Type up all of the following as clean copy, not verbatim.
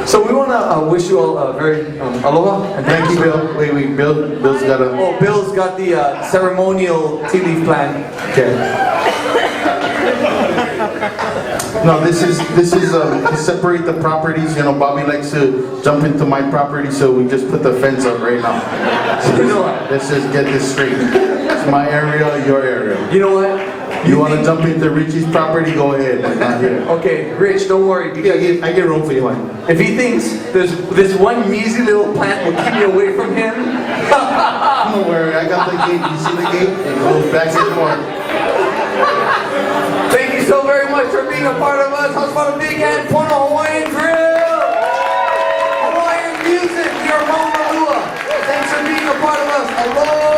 So we want to wish you all a very aloha and Thank you, Bill. Wait, Bill's got a... Oh, Bill's got the ceremonial tea leaf plan. Okay. No, this is to separate the properties. You know, Bobby likes to jump into my property, so we just put the fence up right now. So let's just get this straight. It's my area, your area. You know what? You want to jump into Richie's property? Go ahead. I'm not here. Okay, Rich, don't worry. Yeah, I get room for you, man. If he thinks this one measly little plant will keep me away from him, Don't worry, I got the gate. You see the gate? It goes back and forth. thank you so very much for being a part of us. How's about a big hand for the Hawaiian Grill? Hawaiian music, we are Maunalua. Thanks for being a part of us. Aloha!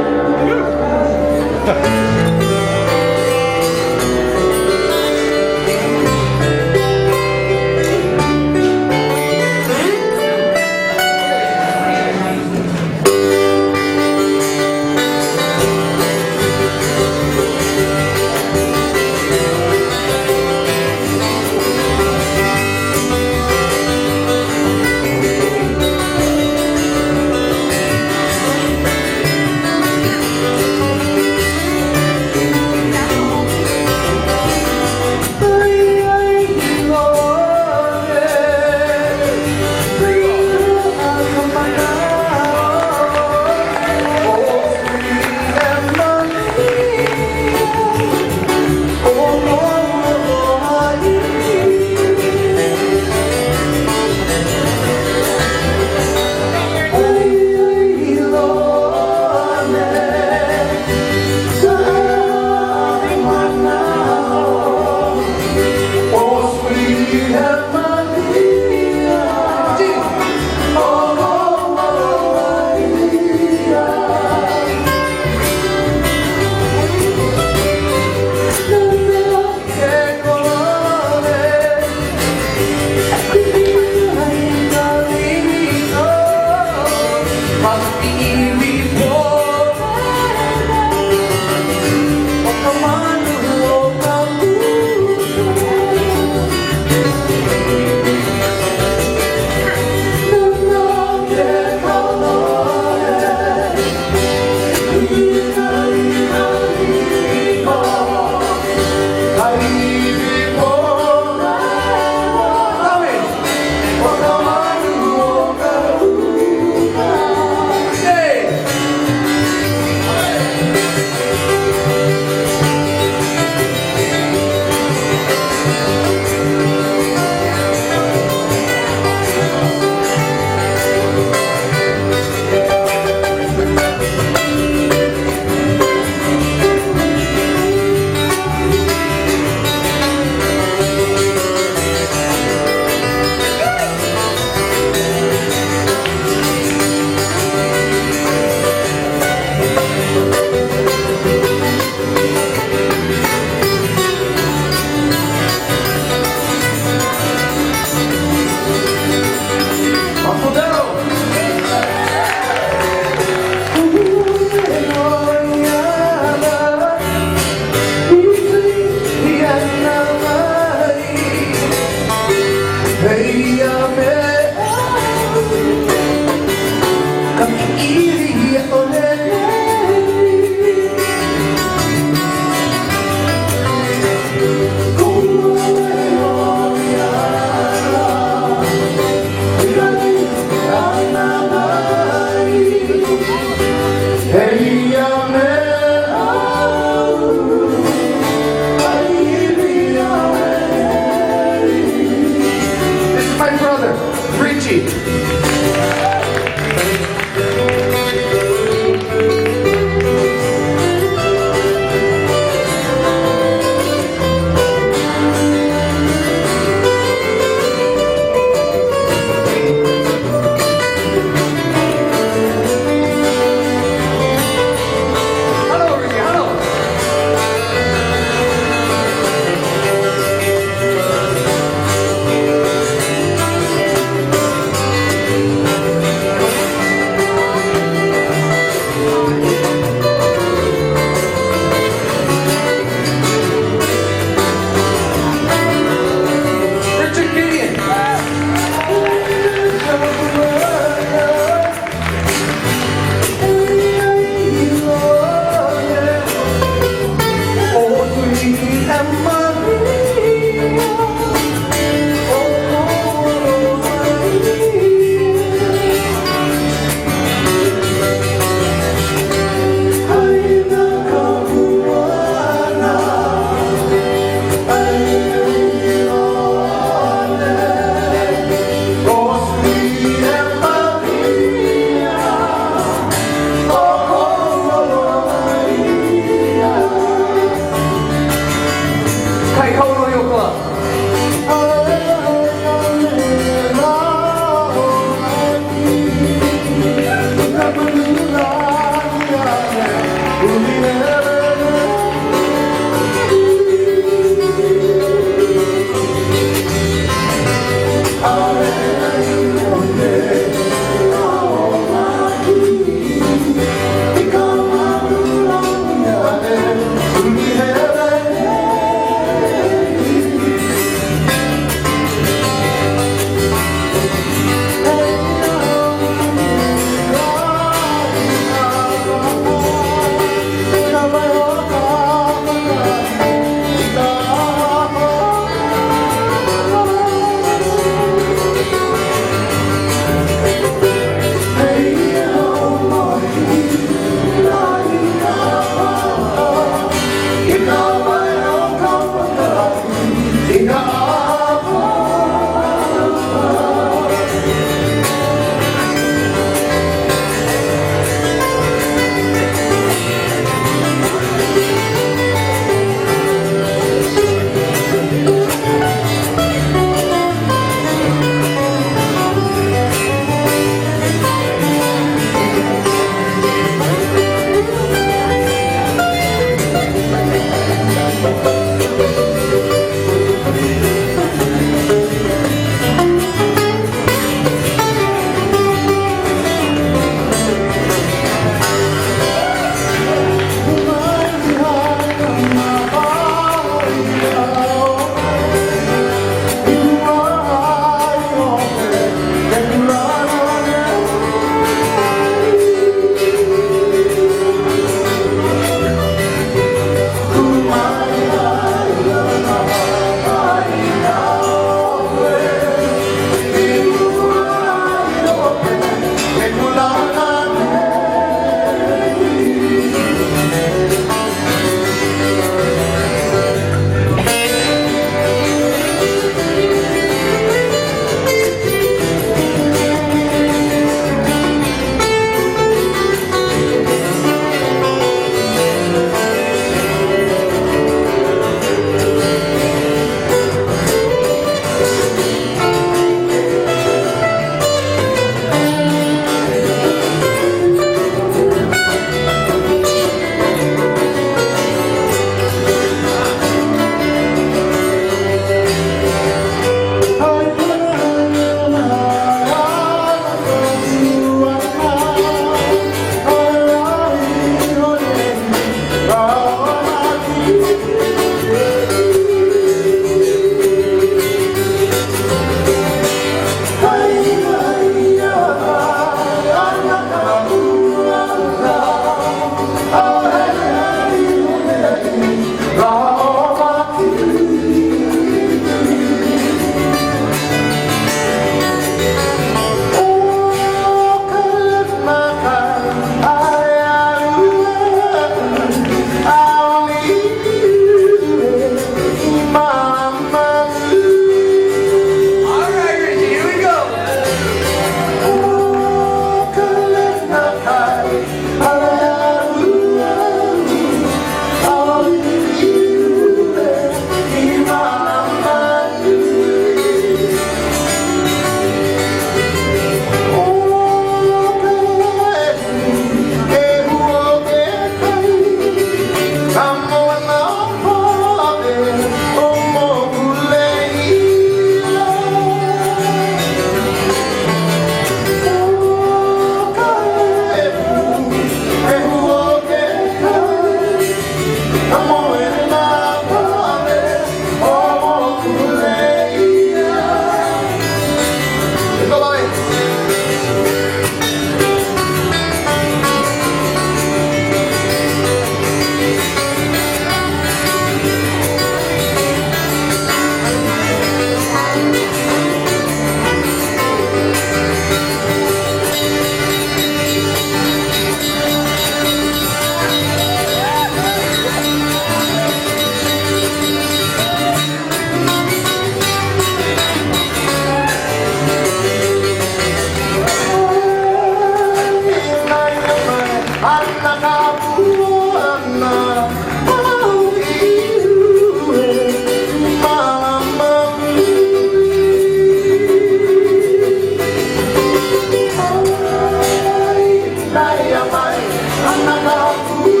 Anaga.